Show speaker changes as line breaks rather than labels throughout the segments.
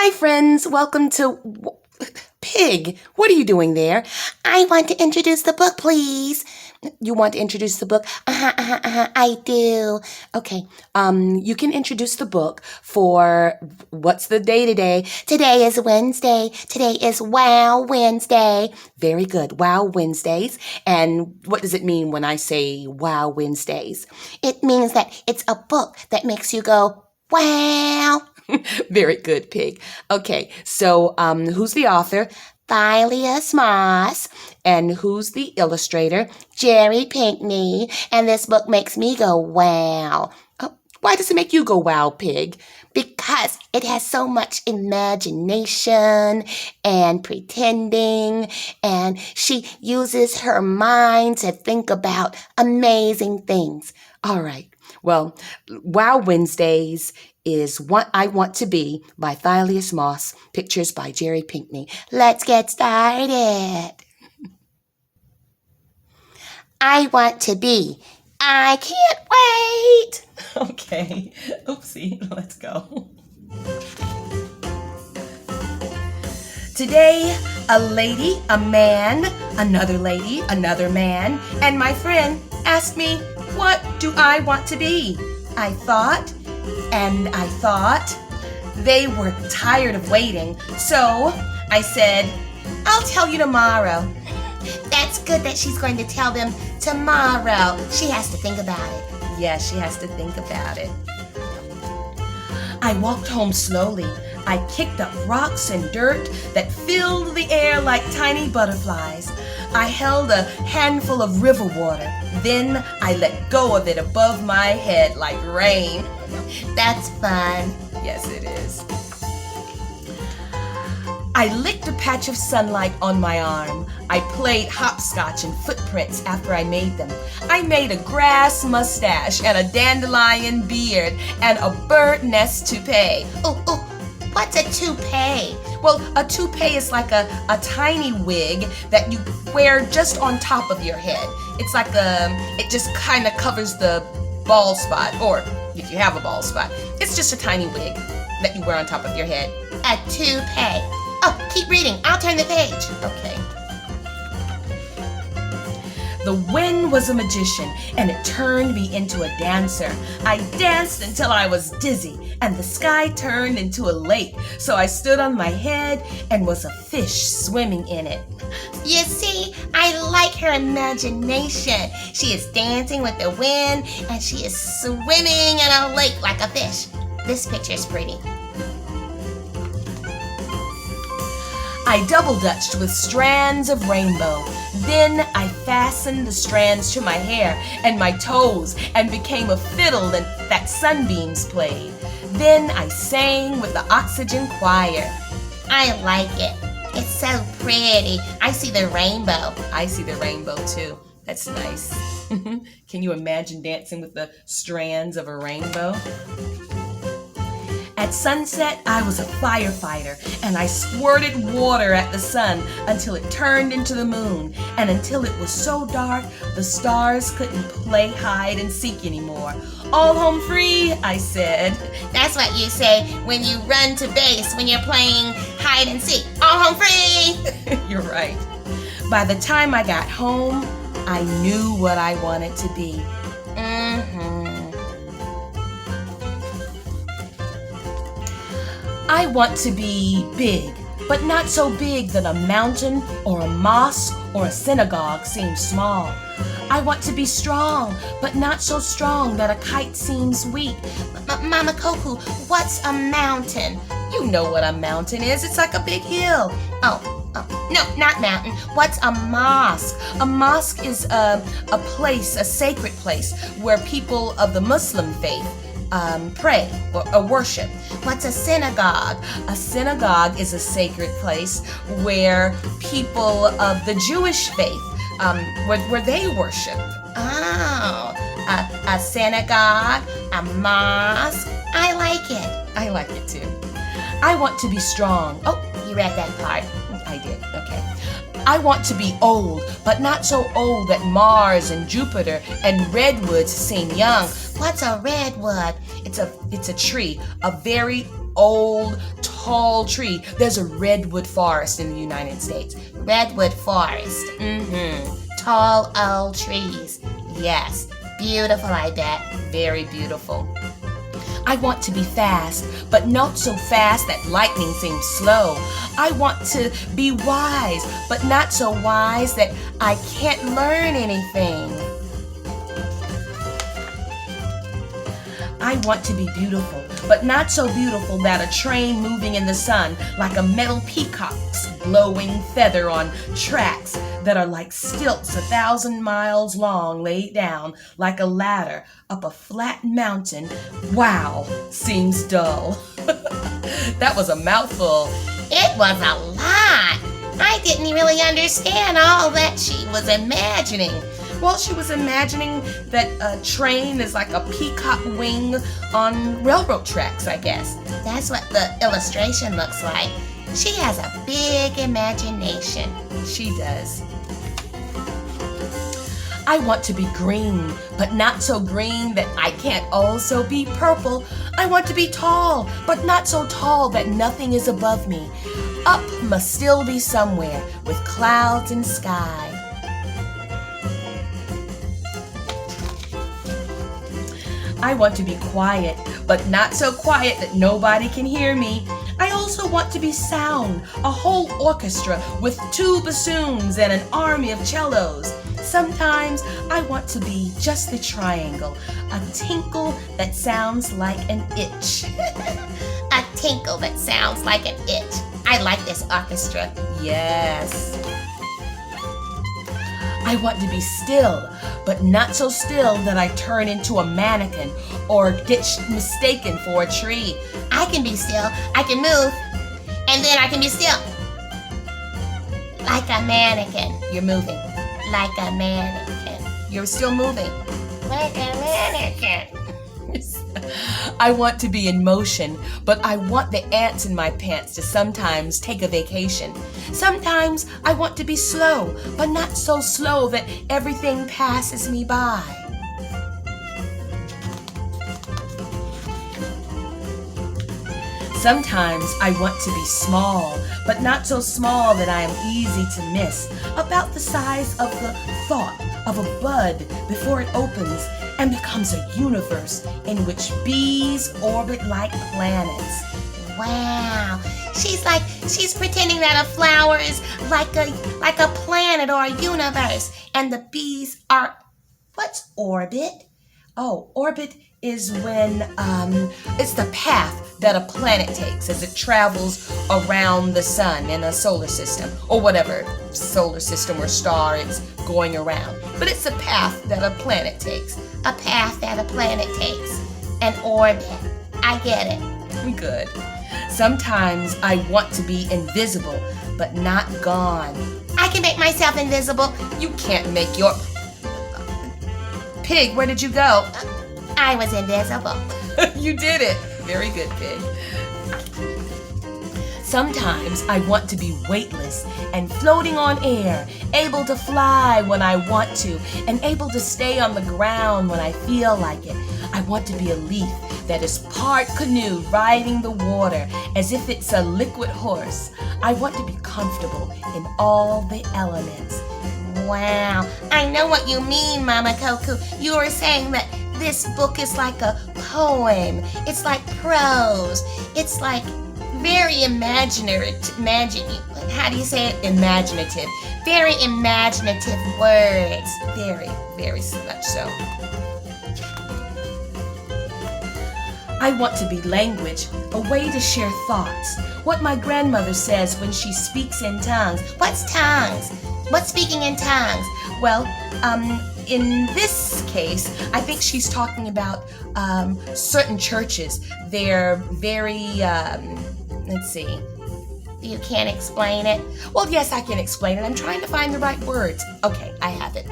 Hi, friends. Welcome to Pig. What are you doing there?
I want to introduce the book, please.
You want to introduce the book?
I do.
Okay. You can introduce the book for what's the day today?
Today is Wednesday. Today is Wow Wednesday.
Very good. Wow Wednesdays. And what does it mean when I say Wow Wednesdays?
It means that it's a book that makes you go, wow.
Very good, Pig. Okay. So, who's the author?
Thylias Moss.
And who's the illustrator?
Pinkney. And this book makes me go, wow.
Oh, why does it make you go wow, Pig?
Because it has so much imagination and pretending, and she uses her mind to think about amazing things.
All right. Well, Wow Wednesdays is What I Want to Be by Thylias Moss, pictures by Pinkney.
Let's get started. I want to be. I can't wait.
Okay. Oopsie. Let's go. Today, a lady, a man, another lady, another man, and my friend asked me, what do I want to be? I thought, and I thought. They were tired of waiting, so I said, I'll tell you tomorrow.
That's good that she's going to tell them tomorrow. She has to think about it.
Yeah, she has to think about it. I walked home slowly. I kicked up rocks and dirt that filled the air like tiny butterflies. I held a handful of river water. Then I let go of it above my head like rain.
That's fun.
Yes, it is. I licked a patch of sunlight on my arm. I played hopscotch and footprints after I made them. I made a grass mustache and a dandelion beard and a bird nest toupee.
Oh, what's a toupee?
Well, a toupee is like a tiny wig that you wear just on top of your head. It's like it just kind of covers the bald spot, or if you have a bald spot, it's just a tiny wig that you wear on top of your head.
A toupee. Oh, keep reading. I'll turn the page.
Okay. The wind was a magician, and it turned me into a dancer. I danced until I was dizzy, and the sky turned into a lake. So I stood on my head and was a fish swimming in it.
You see, I like her imagination. She is dancing with the wind, and she is swimming in a lake like a fish. This picture's pretty.
I double-dutched with strands of rainbow. Then I fastened the strands to my hair and my toes and became a fiddle that sunbeams played. Then I sang with the oxygen choir.
I like it. It's so pretty. I see the rainbow.
I see the rainbow too. That's nice. Can you imagine dancing with the strands of a rainbow? At sunset, I was a firefighter, and I squirted water at the sun until it turned into the moon, and until it was so dark, the stars couldn't play hide and seek anymore. All home free, I said.
That's what you say when you run to base when you're playing hide and seek. All home free!
You're right. By the time I got home, I knew what I wanted to be. I want to be big, but not so big that a mountain or a mosque or a synagogue seems small. I want to be strong, but not so strong that a kite seems weak.
Mama Coco, what's a mountain?
You know what a mountain is. It's like a big hill.
Oh, no, not mountain. What's a mosque?
A mosque is a place, a sacred place, where people of the Muslim faith pray or worship.
What's a synagogue?
A synagogue is a sacred place where people of the Jewish faith, where they worship.
Oh, a synagogue, a mosque. I like it.
I like it too. I want to be strong.
Oh, you read that part.
I did. Okay. I want to be old, but not so old that Mars and Jupiter and redwoods seem young.
What's a redwood?
It's a tree, a very old, tall tall tree. There's a redwood forest in the United States.
Redwood forest. Tall old trees. Yes. Beautiful, I bet.
Very beautiful. I want to be fast, but not so fast that lightning seems slow. I want to be wise, but not so wise that I can't learn anything. I want to be beautiful, but not so beautiful that a train moving in the sun like a metal peacock's glowing feather on tracks that are like stilts 1,000 miles long laid down like a ladder up a flat mountain. Wow, seems dull. That was a mouthful.
It was a lot. I didn't really understand all that she was imagining.
Well, she was imagining that a train is like a peacock wing on railroad tracks, I guess.
That's what the illustration looks like. She has a big imagination.
She does. I want to be green, but not so green that I can't also be purple. I want to be tall, but not so tall that nothing is above me. Up must still be somewhere with clouds and sky. I want to be quiet, but not so quiet that nobody can hear me. I also want to be sound, a whole orchestra with 2 bassoons and an army of cellos. Sometimes I want to be just the triangle, a tinkle that sounds like an itch.
A tinkle that sounds like an itch. I like this orchestra.
Yes. I want to be still, but not so still that I turn into a mannequin or get mistaken for a tree.
I can be still, I can move, and then I can be still. Like a mannequin.
You're moving.
Like a mannequin.
You're still moving.
Like a mannequin.
I want to be in motion, but I want the ants in my pants to sometimes take a vacation. Sometimes I want to be slow, but not so slow that everything passes me by. Sometimes I want to be small, but not so small that I am easy to miss, about the size of the thought of a bud before it opens and becomes a universe in which bees orbit like planets.
Wow. She's pretending that a flower is like a planet or a universe, and the bees are. What's orbit?
Oh, orbit is when it's the path that a planet takes as it travels around the sun in a solar system, or whatever solar system or star it's going around. But it's a path that a planet takes.
A path that a planet takes. An orbit. I get it.
Good. Sometimes I want to be invisible, but not gone.
I can make myself invisible.
You can't make your... Pig, where did you go?
I was invisible.
You did it. Very good, Pig. Sometimes I want to be weightless and floating on air, able to fly when I want to, and able to stay on the ground when I feel like it. I want to be a leaf that is part canoe riding the water as if it's a liquid horse. I want to be comfortable in all the elements.
Wow, I know what you mean, Mama Coco. You were saying that this book is like a poem. It's like prose. It's like very imaginative. How do you say it?
Imaginative.
Very imaginative words.
Very, very much so. I want to be language, a way to share thoughts. What my grandmother says when she speaks in tongues.
What's tongues? What's speaking in tongues?
Well, in this case, I think she's talking about certain churches. They're very, let's see.
You can't explain it?
Well, yes, I can explain it. I'm trying to find the right words. Okay, I have it.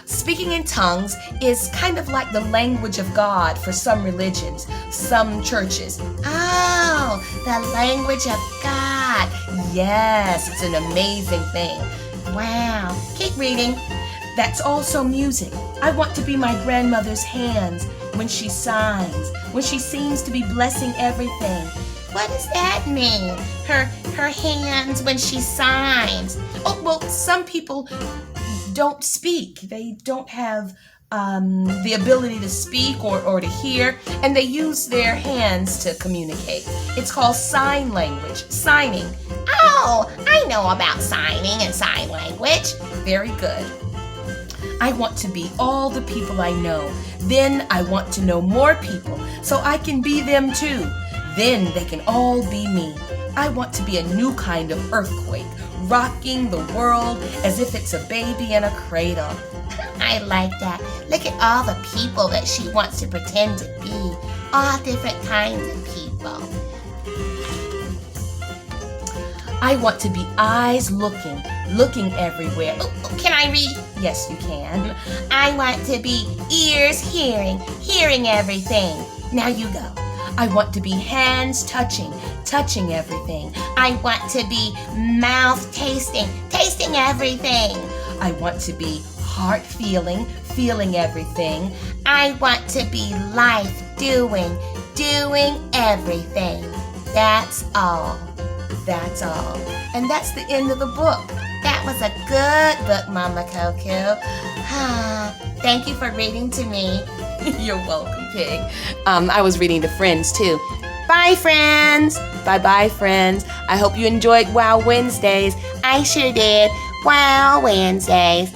Speaking in tongues is kind of like the language of God for some religions, some churches.
Oh, the language of God.
Yes, it's an amazing thing.
Wow. Keep reading.
That's also music. I want to be my grandmother's hands when she signs, when she seems to be blessing everything.
What does that mean? Her hands when she signs.
Oh, well, some people don't speak. They don't have the ability to speak or to hear, and they use their hands to communicate. It's called sign language, signing.
Oh, I know about signing and sign language.
Very good. I want to be all the people I know. Then I want to know more people so I can be them too. Then they can all be me. I want to be a new kind of earthquake, rocking the world as if it's a baby in a cradle.
I like that. Look at all the people that she wants to pretend to be. All different kinds of people.
I want to be eyes looking everywhere.
Oh, can I read?
Yes, you can.
I want to be ears hearing everything. Now you go.
I want to be hands touching everything.
I want to be mouth tasting everything.
I want to be heart feeling everything.
I want to be life doing everything. That's all.
That's all. And that's the end of the book.
That was a good book, Mama Coco. Thank you for reading to me.
You're welcome, Pig. I was reading to friends too. Bye, friends. Bye-bye, friends. I hope you enjoyed Wow Wednesdays.
I sure did. Wow, Wednesdays.